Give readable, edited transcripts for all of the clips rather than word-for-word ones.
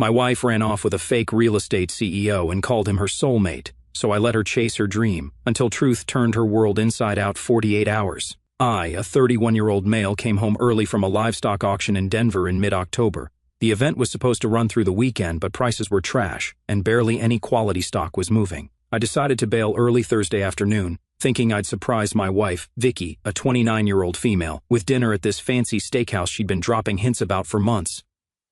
My wife ran off with a fake real estate CEO and called him her soulmate, so I let her chase her dream, until truth turned her world inside out 48 hours. I, a 31-year-old male, came home early from a livestock auction in Denver in mid-October. The event was supposed to run through the weekend, but prices were trash, and barely any quality stock was moving. I decided to bail early Thursday afternoon, thinking I'd surprise my wife, Vicky, a 29-year-old female, with dinner at this fancy steakhouse she'd been dropping hints about for months.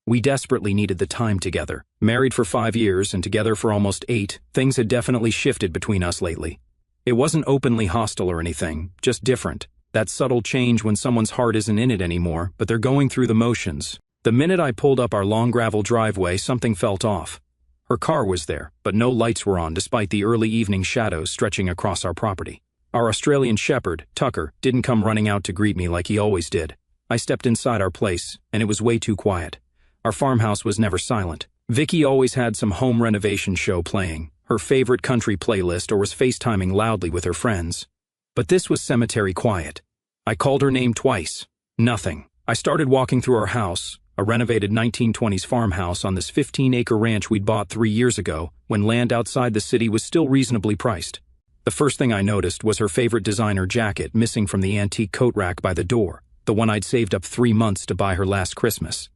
We desperately needed the time together. Married for 5 years and together for almost 8, things had definitely shifted between us lately. It wasn't openly hostile or anything, just different. That subtle change when someone's heart isn't in it anymore, but they're going through the motions. The minute I pulled up our long gravel driveway, something felt off. Her car was there, but no lights were on despite the early evening shadows stretching across our property. Our Australian shepherd, Tucker, didn't come running out to greet me like he always did. I stepped inside our place, and it was way too quiet. Our farmhouse was never silent. Vicky always had some home renovation show playing, her favorite country playlist, or was FaceTiming loudly with her friends. But this was cemetery quiet. I called her name twice. Nothing. I started walking through our house, a renovated 1920s farmhouse on this 15-acre ranch we'd bought 3 years ago, when land outside the city was still reasonably priced. The first thing I noticed was her favorite designer jacket missing from the antique coat rack by the door, the one I'd saved up 3 months to buy her last Christmas.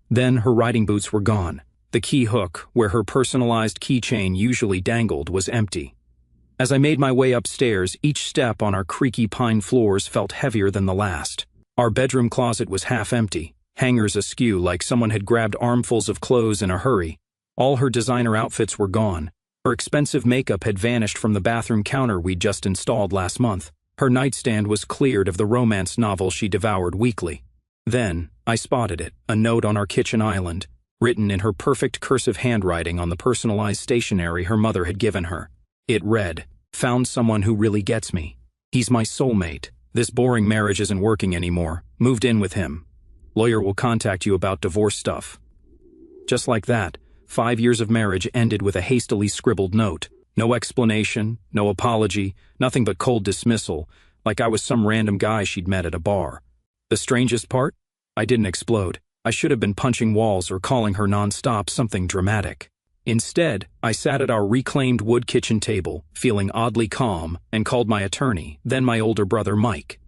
Then her riding boots were gone. The key hook, where her personalized keychain usually dangled, was empty. As I made my way upstairs, each step on our creaky pine floors felt heavier than the last. Our bedroom closet was half empty, hangers askew like someone had grabbed armfuls of clothes in a hurry. All her designer outfits were gone. Her expensive makeup had vanished from the bathroom counter we'd just installed last month. Her nightstand was cleared of the romance novel she devoured weekly. Then, I spotted it, a note on our kitchen island, written in her perfect cursive handwriting on the personalized stationery her mother had given her. It read, "Found someone who really gets me. He's my soulmate. This boring marriage isn't working anymore. Moved in with him. Lawyer will contact you about divorce stuff." Just like that, 5 years of marriage ended with a hastily scribbled note. No explanation, no apology, nothing but cold dismissal, like I was some random guy she'd met at a bar. The strangest part? I didn't explode. I should have been punching walls or calling her nonstop, something dramatic. Instead, I sat at our reclaimed wood kitchen table, feeling oddly calm, and called my attorney, then my older brother Mike.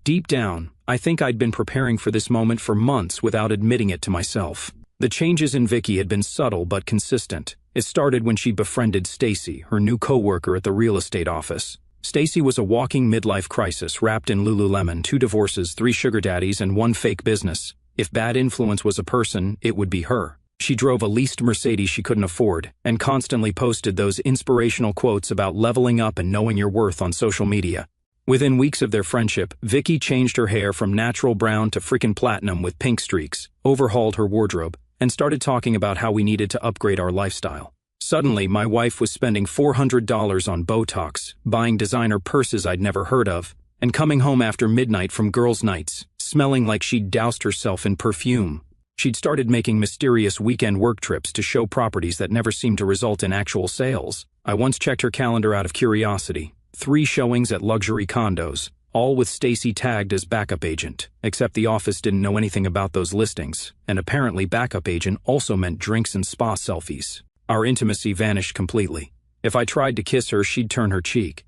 Deep down, I think I'd been preparing for this moment for months without admitting it to myself. The changes in Vicky had been subtle but consistent. It started when she befriended Stacy, her new coworker at the real estate office. Stacy was a walking midlife crisis wrapped in Lululemon, 2 divorces, 3 sugar daddies, and 1 fake business. If bad influence was a person, it would be her. She drove a leased Mercedes she couldn't afford, and constantly posted those inspirational quotes about leveling up and knowing your worth on social media. Within weeks of their friendship, Vicky changed her hair from natural brown to frickin' platinum with pink streaks, overhauled her wardrobe, and started talking about how we needed to upgrade our lifestyle. Suddenly, my wife was spending $400 on Botox, buying designer purses I'd never heard of, and coming home after midnight from girls' nights, smelling like she'd doused herself in perfume. She'd started making mysterious weekend work trips to show properties that never seemed to result in actual sales. I once checked her calendar out of curiosity. 3 showings at luxury condos, all with Stacy tagged as backup agent, except the office didn't know anything about those listings, and apparently backup agent also meant drinks and spa selfies. Our intimacy vanished completely. If I tried to kiss her, she'd turn her cheek.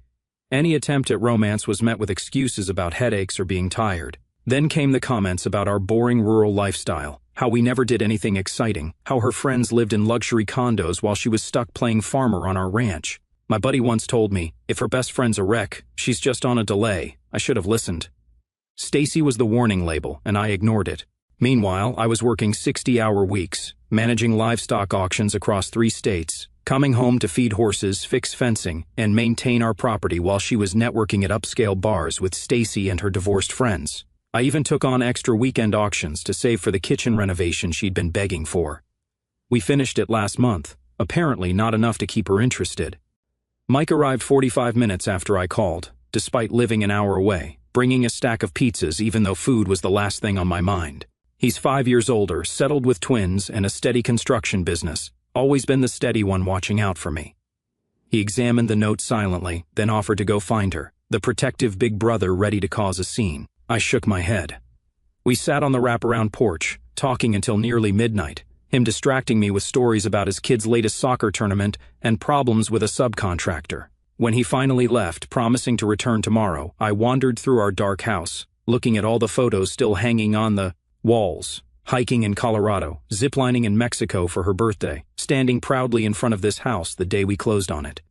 Any attempt at romance was met with excuses about headaches or being tired. Then came the comments about our boring rural lifestyle, how we never did anything exciting, how her friends lived in luxury condos while she was stuck playing farmer on our ranch. My buddy once told me, if her best friend's a wreck, she's just on a delay. I should have listened. Stacy was the warning label, and I ignored it. Meanwhile, I was working 60-hour weeks, managing livestock auctions across 3 states, coming home to feed horses, fix fencing, and maintain our property while she was networking at upscale bars with Stacy and her divorced friends. I even took on extra weekend auctions to save for the kitchen renovation she'd been begging for. We finished it last month, apparently not enough to keep her interested. Mike arrived 45 minutes after I called, despite living an hour away, bringing a stack of pizzas even though food was the last thing on my mind. He's 5 years older, settled with twins, and a steady construction business, always been the steady one watching out for me. He examined the note silently, then offered to go find her, the protective big brother ready to cause a scene. I shook my head. We sat on the wraparound porch, talking until nearly midnight. him distracting me with stories about his kid's latest soccer tournament and problems with a subcontractor. When he finally left, promising to return tomorrow, I wandered through our dark house, looking at all the photos still hanging on the walls. Hiking in Colorado, ziplining in Mexico for her birthday, standing proudly in front of this house the day we closed on it.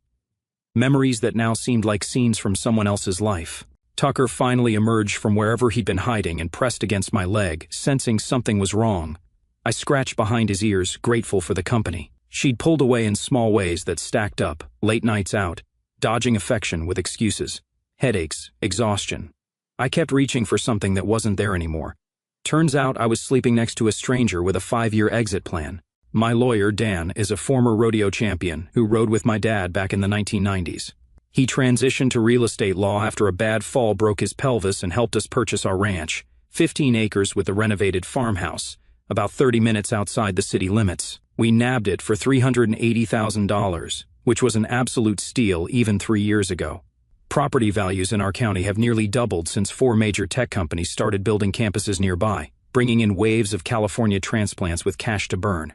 Memories that now seemed like scenes from someone else's life. Tucker finally emerged from wherever he'd been hiding and pressed against my leg, sensing something was wrong. I scratched behind his ears, grateful for the company. She'd pulled away in small ways that stacked up, late nights out, dodging affection with excuses, headaches, exhaustion. I kept reaching for something that wasn't there anymore. Turns out I was sleeping next to a stranger with a 5-year exit plan. My lawyer, Dan, is a former rodeo champion who rode with my dad back in the 1990s. He transitioned to real estate law after a bad fall broke his pelvis and helped us purchase our ranch, 15 acres with a renovated farmhouse, about 30 minutes outside the city limits. We nabbed it for $380,000, which was an absolute steal even 3 years ago. Property values in our county have nearly doubled since 4 major tech companies started building campuses nearby, bringing in waves of California transplants with cash to burn.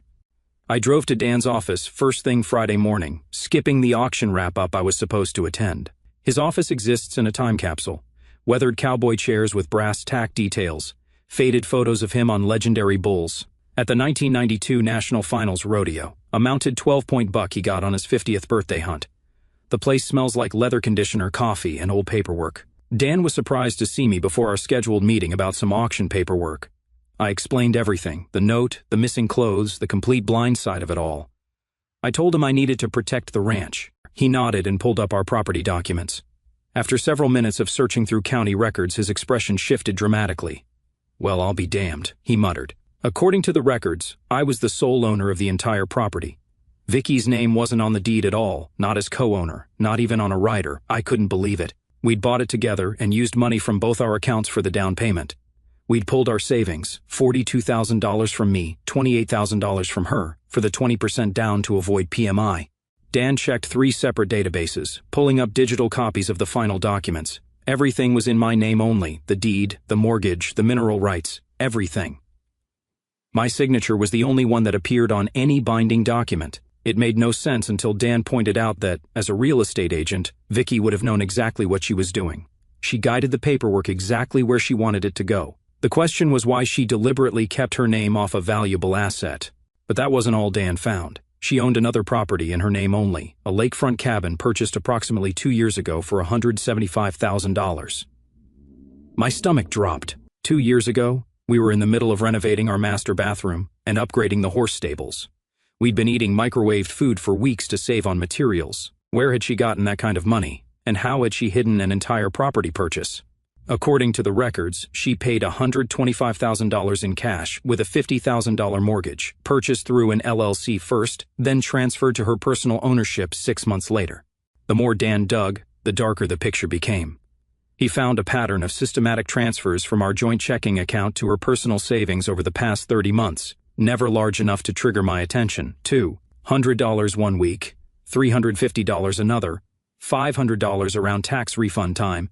I drove to Dan's office first thing Friday morning, skipping the auction wrap-up I was supposed to attend. His office exists in a time capsule. Weathered cowboy chairs with brass tack details, faded photos of him on legendary bulls. At the 1992 National Finals Rodeo, a mounted 12-point buck he got on his 50th birthday hunt. The place smells like leather conditioner, coffee, and old paperwork. Dan was surprised to see me before our scheduled meeting about some auction paperwork. I explained everything, the note, the missing clothes, the complete blind side of it all. I told him I needed to protect the ranch. He nodded and pulled up our property documents. After several minutes of searching through county records, his expression shifted dramatically. "Well, I'll be damned," he muttered. According to the records, I was the sole owner of the entire property. Vicky's name wasn't on the deed at all, not as co-owner, not even on a rider. I couldn't believe it. We'd bought it together and used money from both our accounts for the down payment. We'd pulled our savings, $42,000 from me, $28,000 from her, for the 20% down to avoid PMI. Dan checked 3 separate databases, pulling up digital copies of the final documents. Everything was in my name only, the deed, the mortgage, the mineral rights, everything. My signature was the only one that appeared on any binding document. It made no sense until Dan pointed out that, as a real estate agent, Vicky would have known exactly what she was doing. She guided the paperwork exactly where she wanted it to go. The question was why she deliberately kept her name off a valuable asset. But that wasn't all Dan found. She owned another property in her name only, a lakefront cabin purchased approximately 2 years ago for $175,000. My stomach dropped. 2 years ago, we were in the middle of renovating our master bathroom and upgrading the horse stables. We'd been eating microwaved food for weeks to save on materials. Where had she gotten that kind of money? And how had she hidden an entire property purchase? According to the records, she paid $125,000 in cash with a $50,000 mortgage, purchased through an LLC first, then transferred to her personal ownership 6 months later. The more Dan dug, the darker the picture became. He found a pattern of systematic transfers from our joint checking account to her personal savings over the past 30 months, never large enough to trigger my attention. $200 one week, $350 another, $500 around tax refund time,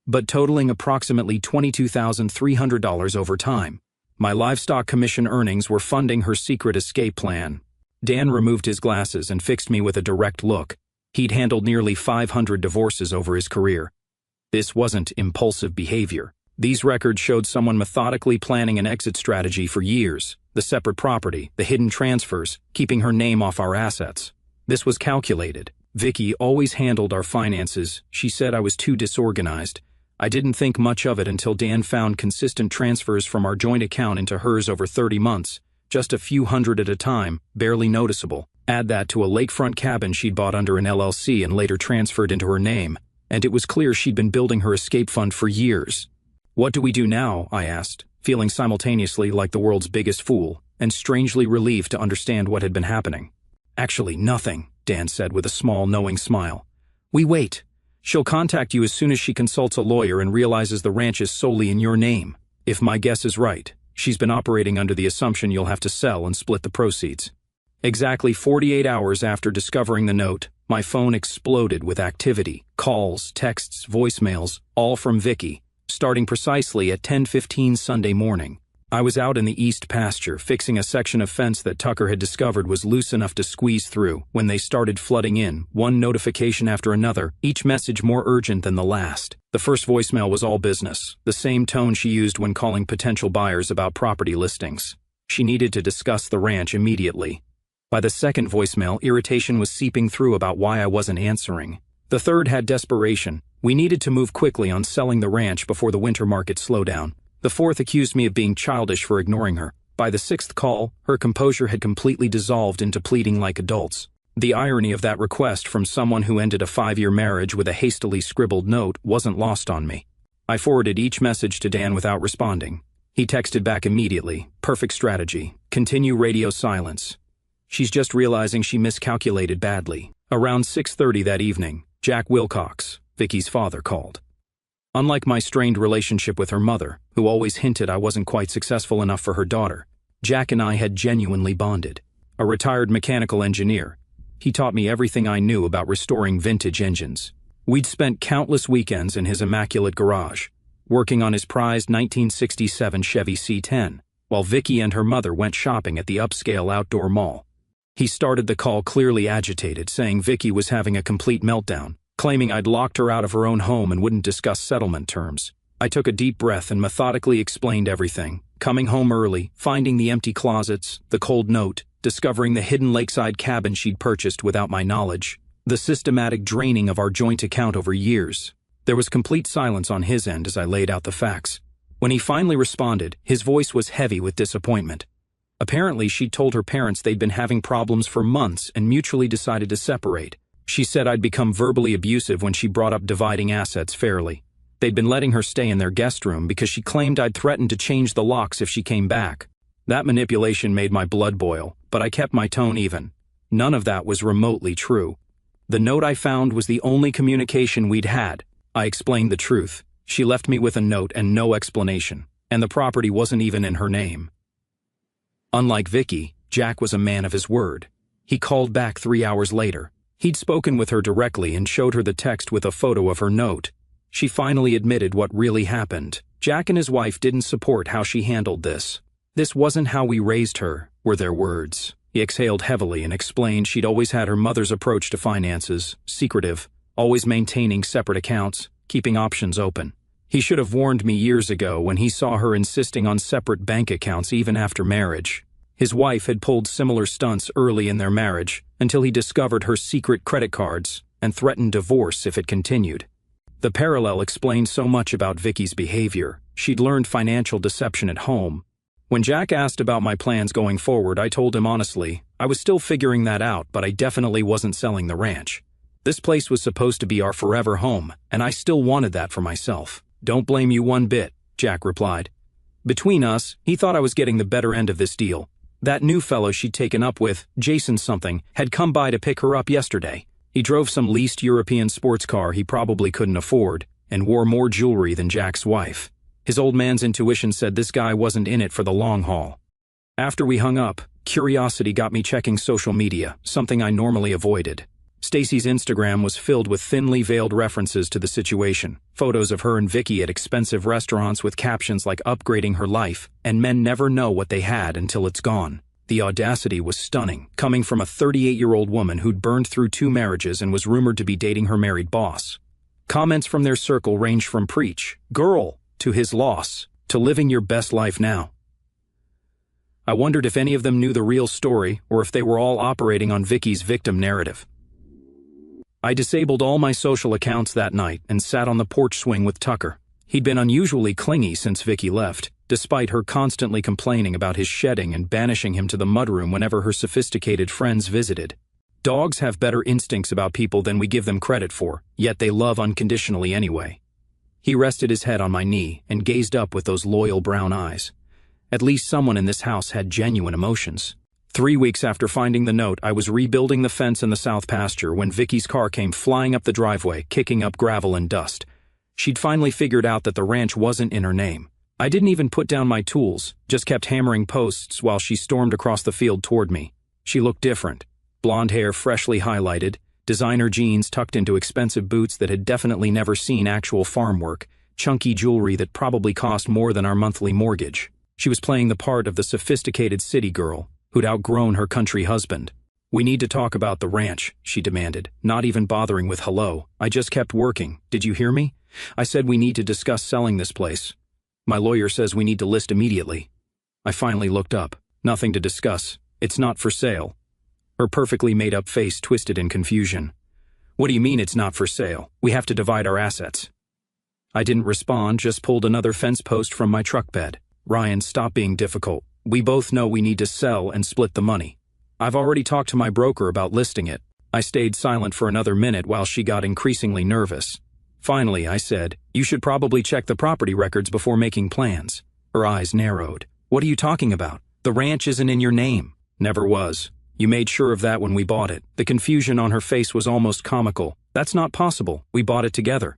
but totaling approximately $22,300 over time. My livestock commission earnings were funding her secret escape plan. Dan removed his glasses and fixed me with a direct look. He'd handled nearly 500 divorces over his career. This wasn't impulsive behavior. These records showed someone methodically planning an exit strategy for years. The separate property, the hidden transfers, keeping her name off our assets. This was calculated. Vicky always handled our finances. She said I was too disorganized. I didn't think much of it until Dan found consistent transfers from our joint account into hers over 30 months, just a few hundred at a time, barely noticeable. Add that to a lakefront cabin she'd bought under an LLC and later transferred into her name, and it was clear she'd been building her escape fund for years. "What do we do now?" I asked, feeling simultaneously like the world's biggest fool, and strangely relieved to understand what had been happening. "Actually, nothing," Dan said with a small, knowing smile. "We wait. She'll contact you as soon as she consults a lawyer and realizes the ranch is solely in your name. If my guess is right, she's been operating under the assumption you'll have to sell and split the proceeds." Exactly 48 hours after discovering the note, my phone exploded with activity, calls, texts, voicemails, all from Vicky, starting precisely at 10:15 Sunday morning. I was out in the east pasture, fixing a section of fence that Tucker had discovered was loose enough to squeeze through, when they started flooding in, one notification after another, each message more urgent than the last. The first voicemail was all business, the same tone she used when calling potential buyers about property listings. She needed to discuss the ranch immediately. By the second voicemail, irritation was seeping through about why I wasn't answering. The third had desperation. We needed to move quickly on selling the ranch before the winter market slowdown. The fourth accused me of being childish for ignoring her. By the sixth call, her composure had completely dissolved into pleading like adults. The irony of that request from someone who ended a 5-year marriage with a hastily scribbled note wasn't lost on me. I forwarded each message to Dan without responding. He texted back immediately. Perfect strategy. Continue radio silence. She's just realizing she miscalculated badly. Around 6:30 that evening, Jack Wilcox, Vicky's father, called. Unlike my strained relationship with her mother, who always hinted I wasn't quite successful enough for her daughter, Jack and I had genuinely bonded. A retired mechanical engineer, he taught me everything I knew about restoring vintage engines. We'd spent countless weekends in his immaculate garage, working on his prized 1967 Chevy C10, while Vicky and her mother went shopping at the upscale outdoor mall. He started the call clearly agitated, saying Vicky was having a complete meltdown, claiming I'd locked her out of her own home and wouldn't discuss settlement terms. I took a deep breath and methodically explained everything, coming home early, finding the empty closets, the cold note, discovering the hidden lakeside cabin she'd purchased without my knowledge, the systematic draining of our joint account over years. There was complete silence on his end as I laid out the facts. When he finally responded, his voice was heavy with disappointment. Apparently, she'd told her parents they'd been having problems for months and mutually decided to separate. She said I'd become verbally abusive when she brought up dividing assets fairly. They'd been letting her stay in their guest room because she claimed I'd threatened to change the locks if she came back. That manipulation made my blood boil, but I kept my tone even. None of that was remotely true. The note I found was the only communication we'd had. I explained the truth. She left me with a note and no explanation, and the property wasn't even in her name. Unlike Vicky, Jack was a man of his word. He called back 3 hours later. He'd spoken with her directly and showed her the text with a photo of her note. She finally admitted what really happened. Jack and his wife didn't support how she handled this. This wasn't how we raised her, were their words. He exhaled heavily and explained she'd always had her mother's approach to finances, secretive, always maintaining separate accounts, keeping options open. He should have warned me years ago when he saw her insisting on separate bank accounts even after marriage. His wife had pulled similar stunts early in their marriage until he discovered her secret credit cards and threatened divorce if it continued. The parallel explained so much about Vicky's behavior. She'd learned financial deception at home. When Jack asked about my plans going forward, I told him honestly, I was still figuring that out, but I definitely wasn't selling the ranch. This place was supposed to be our forever home, and I still wanted that for myself. Don't blame you one bit, Jack replied. Between us, he thought I was getting the better end of this deal. That new fellow she'd taken up with, Jason something, had come by to pick her up yesterday. He drove some leased European sports car he probably couldn't afford, and wore more jewelry than Jack's wife. His old man's intuition said this guy wasn't in it for the long haul. After we hung up, curiosity got me checking social media, something I normally avoided. Stacy's Instagram was filled with thinly veiled references to the situation, photos of her and Vicky at expensive restaurants with captions like upgrading her life, and men never know what they had until it's gone. The audacity was stunning, coming from a 38-year-old woman who'd burned through 2 marriages and was rumored to be dating her married boss. Comments from their circle ranged from preach, girl, to his loss, to living your best life now. I wondered if any of them knew the real story or if they were all operating on Vicky's victim narrative. I disabled all my social accounts that night and sat on the porch swing with Tucker. He'd been unusually clingy since Vicky left, despite her constantly complaining about his shedding and banishing him to the mudroom whenever her sophisticated friends visited. Dogs have better instincts about people than we give them credit for, yet they love unconditionally anyway. He rested his head on my knee and gazed up with those loyal brown eyes. At least someone in this house had genuine emotions. 3 weeks after finding the note, I was rebuilding the fence in the south pasture when Vicky's car came flying up the driveway, kicking up gravel and dust. She'd finally figured out that the ranch wasn't in her name. I didn't even put down my tools, just kept hammering posts while she stormed across the field toward me. She looked different. Blonde hair freshly highlighted, designer jeans tucked into expensive boots that had definitely never seen actual farm work, chunky jewelry that probably cost more than our monthly mortgage. She was playing the part of the sophisticated city girl who'd outgrown her country husband. "We need to talk about the ranch," she demanded, not even bothering with hello. I just kept working. "Did you hear me? I said we need to discuss selling this place. My lawyer says we need to list immediately." I finally looked up. "Nothing to discuss. It's not for sale." Her perfectly made-up face twisted in confusion. "What do you mean it's not for sale? We have to divide our assets." I didn't respond, just pulled another fence post from my truck bed. "Ryan, stop being difficult. We both know we need to sell and split the money. I've already talked to my broker about listing it." I stayed silent for another minute while she got increasingly nervous. Finally, I said, "You should probably check the property records before making plans." Her eyes narrowed. "What are you talking about? The ranch isn't in your name." "Never was. You made sure of that when we bought it." The confusion on her face was almost comical. "That's not possible. We bought it together."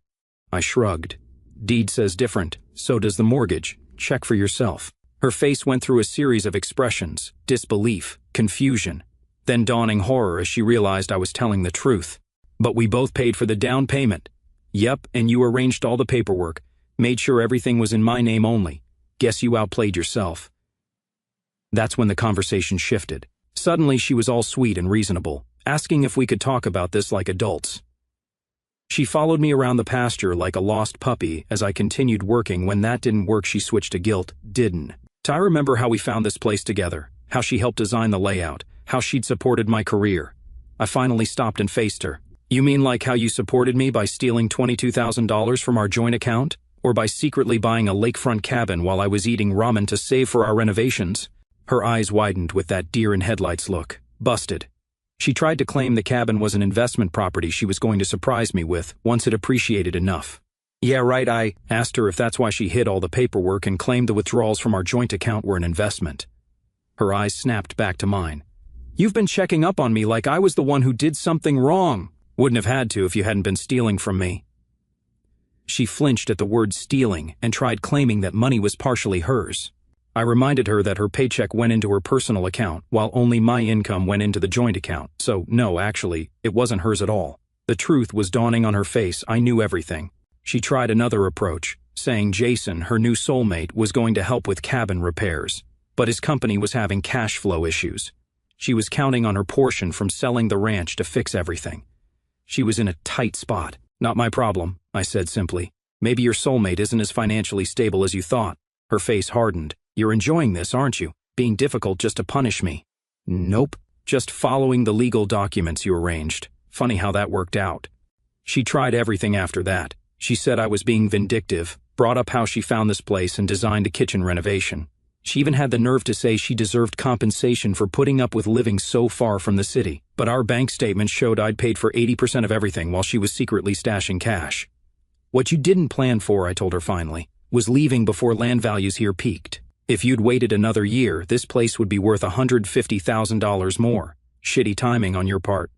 I shrugged. "Deed says different. So does the mortgage. Check for yourself." Her face went through a series of expressions: disbelief, confusion, then dawning horror as she realized I was telling the truth. "But we both paid for the down payment." "Yep, and you arranged all the paperwork, made sure everything was in my name only. Guess you outplayed yourself." That's when the conversation shifted. Suddenly she was all sweet and reasonable, asking if we could talk about this like adults. She followed me around the pasture like a lost puppy as I continued working. When that didn't work, she switched to guilt. Didn't. I remember how we found this place together, how she helped design the layout, how she'd supported my career. I finally stopped and faced her. "You mean like how you supported me by stealing $22,000 from our joint account? Or by secretly buying a lakefront cabin while I was eating ramen to save for our renovations?" Her eyes widened with that deer-in-headlights look. "Busted." She tried to claim the cabin was an investment property she was going to surprise me with once it appreciated enough. "Yeah, right." I asked her if that's why she hid all the paperwork and claimed the withdrawals from our joint account were an investment. Her eyes snapped back to mine. "You've been checking up on me like I was the one who did something wrong." "Wouldn't have had to if you hadn't been stealing from me." She flinched at the word stealing and tried claiming that money was partially hers. I reminded her that her paycheck went into her personal account, while only my income went into the joint account. So, no, actually, it wasn't hers at all. The truth was dawning on her face. I knew everything. She tried another approach, saying Jason, her new soulmate, was going to help with cabin repairs, but his company was having cash flow issues. She was counting on her portion from selling the ranch to fix everything. She was in a tight spot. "Not my problem," I said simply. "Maybe your soulmate isn't as financially stable as you thought." Her face hardened. "You're enjoying this, aren't you? Being difficult just to punish me." "Nope. Just following the legal documents you arranged. Funny how that worked out." She tried everything after that. She said I was being vindictive, brought up how she found this place and designed a kitchen renovation. She even had the nerve to say she deserved compensation for putting up with living so far from the city. But our bank statement showed I'd paid for 80% of everything while she was secretly stashing cash. "What you didn't plan for," I told her finally, "was leaving before land values here peaked. If you'd waited another year, this place would be worth $150,000 more. Shitty timing on your part."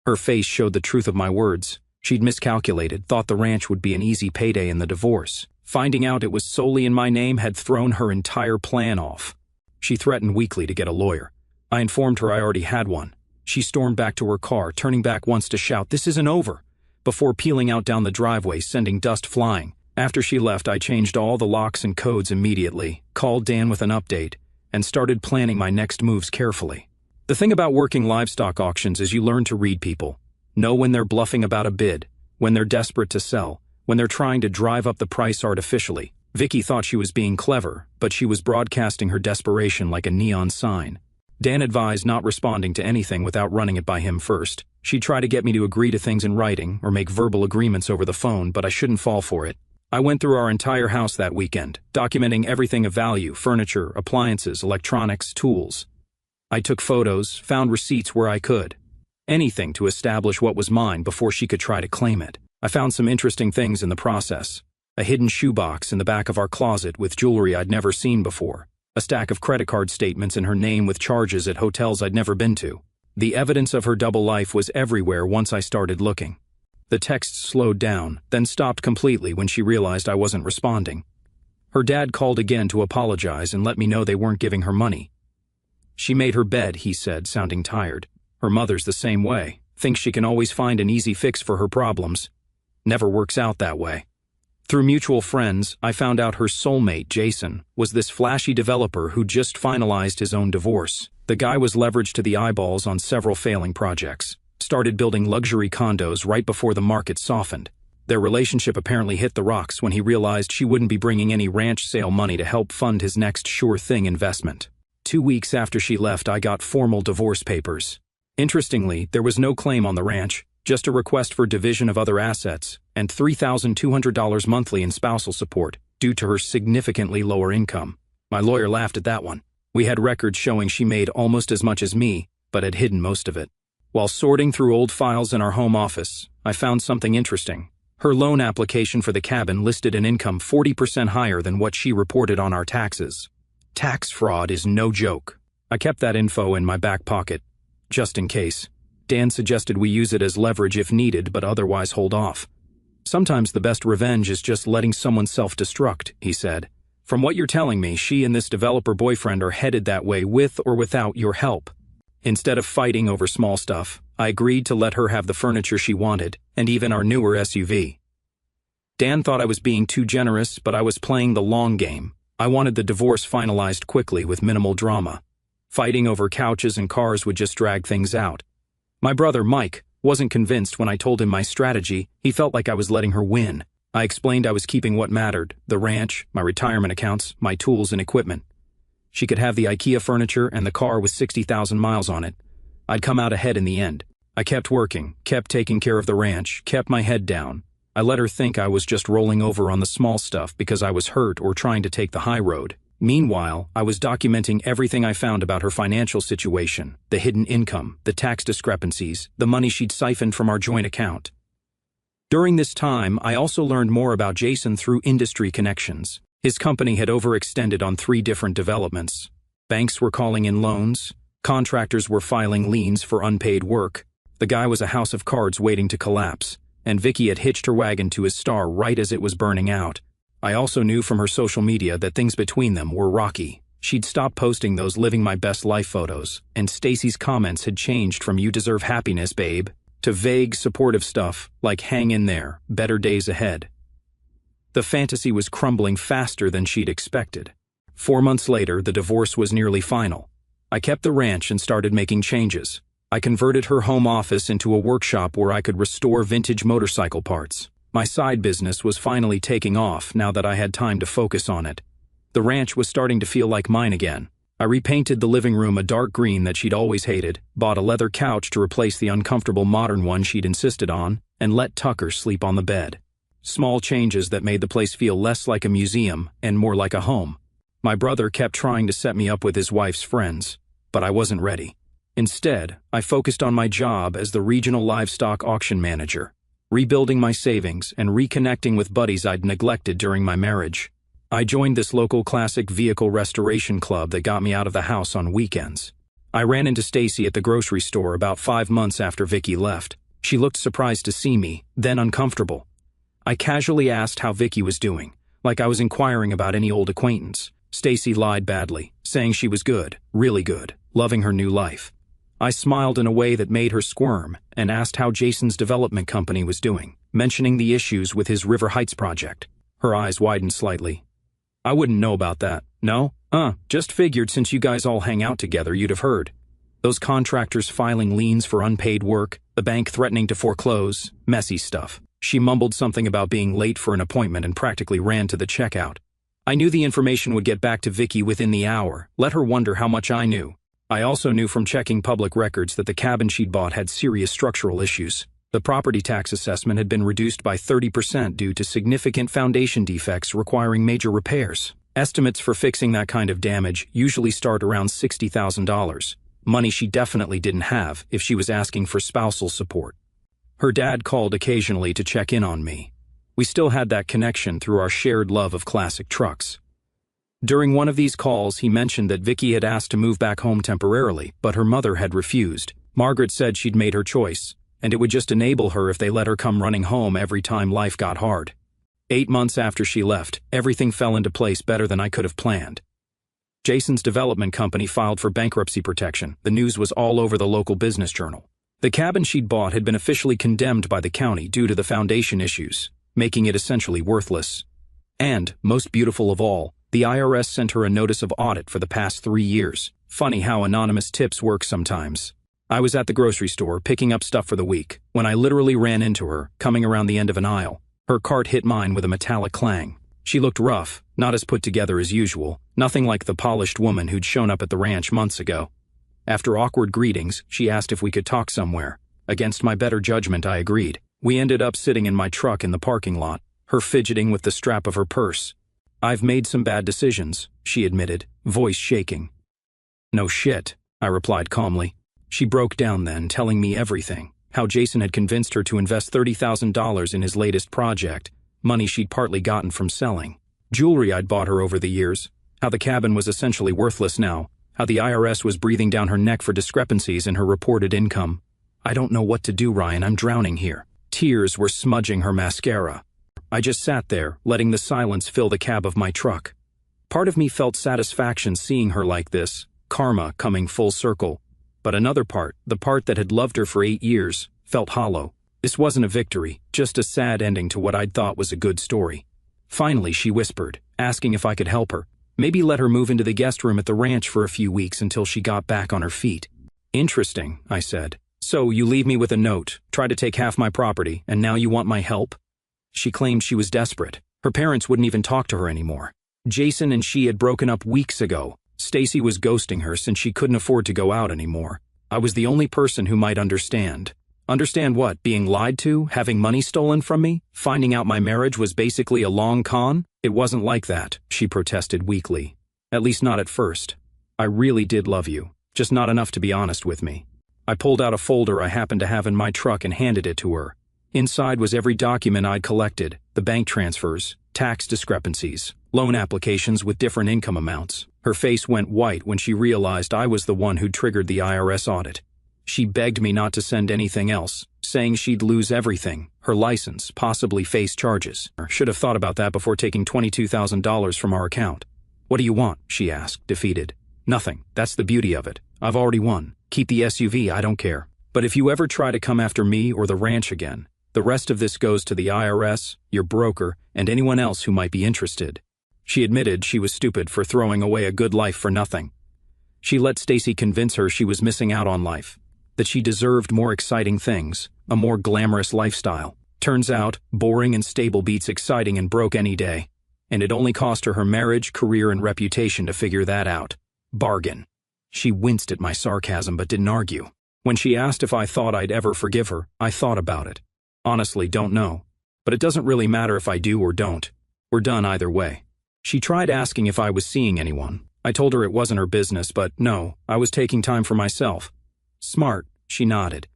Her face showed the truth of my words. She'd miscalculated, thought the ranch would be an easy payday in the divorce. Finding out it was solely in my name had thrown her entire plan off. She threatened weakly to get a lawyer. I informed her I already had one. She stormed back to her car, turning back once to shout, "This isn't over," before peeling out down the driveway, sending dust flying. After she left, I changed all the locks and codes immediately, called Dan with an update, and started planning my next moves carefully. The thing about working livestock auctions is you learn to read people. Know when they're bluffing about a bid, when they're desperate to sell, when they're trying to drive up the price artificially. Vicky thought she was being clever, but she was broadcasting her desperation like a neon sign. Dan advised not responding to anything without running it by him first. She'd try to get me to agree to things in writing or make verbal agreements over the phone, but I shouldn't fall for it. I went through our entire house that weekend, documenting everything of value: furniture, appliances, electronics, tools. I took photos, found receipts where I could. Anything to establish what was mine before she could try to claim it. I found some interesting things in the process. A hidden shoebox in the back of our closet with jewelry I'd never seen before. A stack of credit card statements in her name with charges at hotels I'd never been to. The evidence of her double life was everywhere once I started looking. The texts slowed down, then stopped completely when she realized I wasn't responding. Her dad called again to apologize and let me know they weren't giving her money. She made her bed, he said, sounding tired. Her mother's the same way. Thinks she can always find an easy fix for her problems. Never works out that way. Through mutual friends, I found out her soulmate, Jason, was this flashy developer who just finalized his own divorce. The guy was leveraged to the eyeballs on several failing projects, started building luxury condos right before the market softened. Their relationship apparently hit the rocks when he realized she wouldn't be bringing any ranch sale money to help fund his next sure-thing investment. 2 weeks after she left, I got formal divorce papers. Interestingly, there was no claim on the ranch, just a request for division of other assets, and $3,200 monthly in spousal support, due to her significantly lower income. My lawyer laughed at that one. We had records showing she made almost as much as me, but had hidden most of it. While sorting through old files in our home office, I found something interesting. Her loan application for the cabin listed an income 40% higher than what she reported on our taxes. Tax fraud is no joke. I kept that info in my back pocket, just in case. Dan suggested we use it as leverage if needed, but otherwise hold off. Sometimes the best revenge is just letting someone self-destruct, he said. From what you're telling me, she and this developer boyfriend are headed that way with or without your help. Instead of fighting over small stuff, I agreed to let her have the furniture she wanted, and even our newer SUV. Dan thought I was being too generous, but I was playing the long game. I wanted the divorce finalized quickly with minimal drama. Fighting over couches and cars would just drag things out. My brother, Mike, wasn't convinced when I told him my strategy. He felt like I was letting her win. I explained I was keeping what mattered, the ranch, my retirement accounts, my tools and equipment. She could have the IKEA furniture and the car with 60,000 miles on it. I'd come out ahead in the end. I kept working, kept taking care of the ranch, kept my head down. I let her think I was just rolling over on the small stuff because I was hurt or trying to take the high road. Meanwhile, I was documenting everything I found about her financial situation, the hidden income, the tax discrepancies, the money she'd siphoned from our joint account. During this time, I also learned more about Jason through industry connections. His company had overextended on 3 different developments. Banks were calling in loans. Contractors were filing liens for unpaid work. The guy was a house of cards waiting to collapse, and Vicky had hitched her wagon to his star right as it was burning out. I also knew from her social media that things between them were rocky. She'd stopped posting those living my best life photos, and Stacy's comments had changed from "you deserve happiness, babe," to vague, supportive stuff like "hang in there, better days ahead." The fantasy was crumbling faster than she'd expected. 4 months later, the divorce was nearly final. I kept the ranch and started making changes. I converted her home office into a workshop where I could restore vintage motorcycle parts. My side business was finally taking off now that I had time to focus on it. The ranch was starting to feel like mine again. I repainted the living room a dark green that she'd always hated, bought a leather couch to replace the uncomfortable modern one she'd insisted on, and let Tucker sleep on the bed. Small changes that made the place feel less like a museum and more like a home. My brother kept trying to set me up with his wife's friends, but I wasn't ready. Instead, I focused on my job as the regional livestock auction manager, rebuilding my savings and reconnecting with buddies I'd neglected during my marriage. I joined this local classic vehicle restoration club that got me out of the house on weekends. I ran into Stacy at the grocery store about 5 months after Vicky left. She looked surprised to see me, then uncomfortable. I casually asked how Vicky was doing, like I was inquiring about any old acquaintance. Stacy lied badly, saying she was good, really good, loving her new life. I smiled in a way that made her squirm and asked how Jason's development company was doing, mentioning the issues with his River Heights project. Her eyes widened slightly. "I wouldn't know about that. No? Just figured since you guys all hang out together you'd have heard. Those contractors filing liens for unpaid work, the bank threatening to foreclose, messy stuff." She mumbled something about being late for an appointment and practically ran to the checkout. I knew the information would get back to Vicky within the hour. Let her wonder how much I knew. I also knew from checking public records that the cabin she'd bought had serious structural issues. The property tax assessment had been reduced by 30% due to significant foundation defects requiring major repairs. Estimates for fixing that kind of damage usually start around $60,000, money she definitely didn't have if she was asking for spousal support. Her dad called occasionally to check in on me. We still had that connection through our shared love of classic trucks. During one of these calls, he mentioned that Vicky had asked to move back home temporarily, but her mother had refused. Margaret said she'd made her choice, and it would just enable her if they let her come running home every time life got hard. 8 months after she left, everything fell into place better than I could have planned. Jason's development company filed for bankruptcy protection. The news was all over the local business journal. The cabin she'd bought had been officially condemned by the county due to the foundation issues. making it essentially worthless. And, most beautiful of all, the IRS sent her a notice of audit for the past 3 years. Funny how anonymous tips work sometimes. I was at the grocery store picking up stuff for the week when I literally ran into her, coming around the end of an aisle. Her cart hit mine with a metallic clang. She looked rough, not as put together as usual, nothing like the polished woman who'd shown up at the ranch months ago. After awkward greetings, she asked if we could talk somewhere. Against my better judgment, I agreed. We ended up sitting in my truck in the parking lot, her fidgeting with the strap of her purse. "I've made some bad decisions," she admitted, voice shaking. "No shit," I replied calmly. She broke down then, telling me everything. How Jason had convinced her to invest $30,000 in his latest project, money she'd partly gotten from selling. Jewelry I'd bought her over the years. How the cabin was essentially worthless now. How the IRS was breathing down her neck for discrepancies in her reported income. "I don't know what to do, Ryan. I'm drowning here." Tears were smudging her mascara. I just sat there, letting the silence fill the cab of my truck. Part of me felt satisfaction seeing her like this, karma coming full circle. But another part, the part that had loved her for 8 years, felt hollow. This wasn't a victory, just a sad ending to what I'd thought was a good story. Finally, she whispered, asking if I could help her. Maybe let her move into the guest room at the ranch for a few weeks until she got back on her feet. "Interesting," I said. "So you leave me with a note, try to take half my property, and now you want my help?" She claimed she was desperate. Her parents wouldn't even talk to her anymore. Jason and she had broken up weeks ago. Stacy was ghosting her since she couldn't afford to go out anymore. I was the only person who might understand. Understand what? Being lied to? Having money stolen from me? Finding out my marriage was basically a long con? It wasn't like that, she protested weakly. At least not at first. I really did love you, just not enough to be honest with me. I pulled out a folder I happened to have in my truck and handed it to her. Inside was every document I'd collected, the bank transfers, tax discrepancies, loan applications with different income amounts. Her face went white when she realized I was the one who'd triggered the IRS audit. She begged me not to send anything else, saying she'd lose everything, her license, possibly face charges. Should have thought about that before taking $22,000 from our account. "What do you want?" she asked, defeated. "Nothing. That's the beauty of it. I've already won. Keep the SUV, I don't care. But if you ever try to come after me or the ranch again, the rest of this goes to the IRS, your broker, and anyone else who might be interested." She admitted she was stupid for throwing away a good life for nothing. She let Stacy convince her she was missing out on life, that she deserved more exciting things, a more glamorous lifestyle. Turns out, boring and stable beats exciting and broke any day. And it only cost her her marriage, career, and reputation to figure that out. Bargain. She winced at my sarcasm but didn't argue. When she asked if I thought I'd ever forgive her, I thought about it. Honestly, don't know. But it doesn't really matter if I do or don't. We're done either way. She tried asking if I was seeing anyone. I told her it wasn't her business, but no, I was taking time for myself. "Smart," she nodded.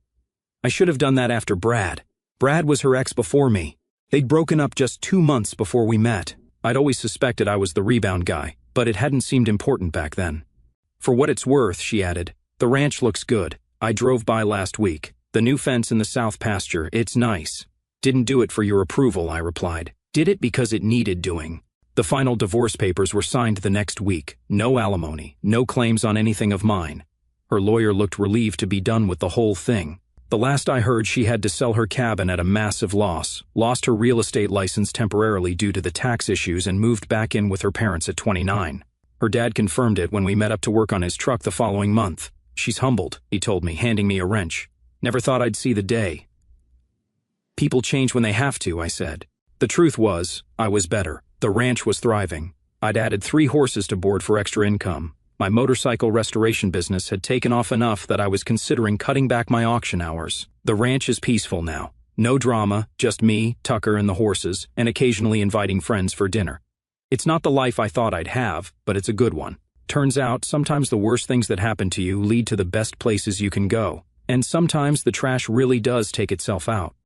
"I should have done that after Brad. Brad was her ex before me. They'd broken up just 2 months before we met. I'd always suspected I was the rebound guy, but it hadn't seemed important back then." "For what it's worth," she added, "the ranch looks good. I drove by last week. The new fence in the south pasture, it's nice." "Didn't do it for your approval," I replied. "Did it because it needed doing." The final divorce papers were signed the next week. No alimony, no claims on anything of mine. Her lawyer looked relieved to be done with the whole thing. The last I heard, she had to sell her cabin at a massive loss, lost her real estate license temporarily due to the tax issues, and moved back in with her parents at 29. Her dad confirmed it when we met up to work on his truck the following month. "She's humbled," he told me, handing me a wrench. "Never thought I'd see the day." "People change when they have to," I said. The truth was, I was better. The ranch was thriving. I'd added 3 horses to board for extra income. My motorcycle restoration business had taken off enough that I was considering cutting back my auction hours. The ranch is peaceful now. No drama, just me, Tucker, and the horses, and occasionally inviting friends for dinner. It's not the life I thought I'd have, but it's a good one. Turns out, sometimes the worst things that happen to you lead to the best places you can go. And sometimes the trash really does take itself out.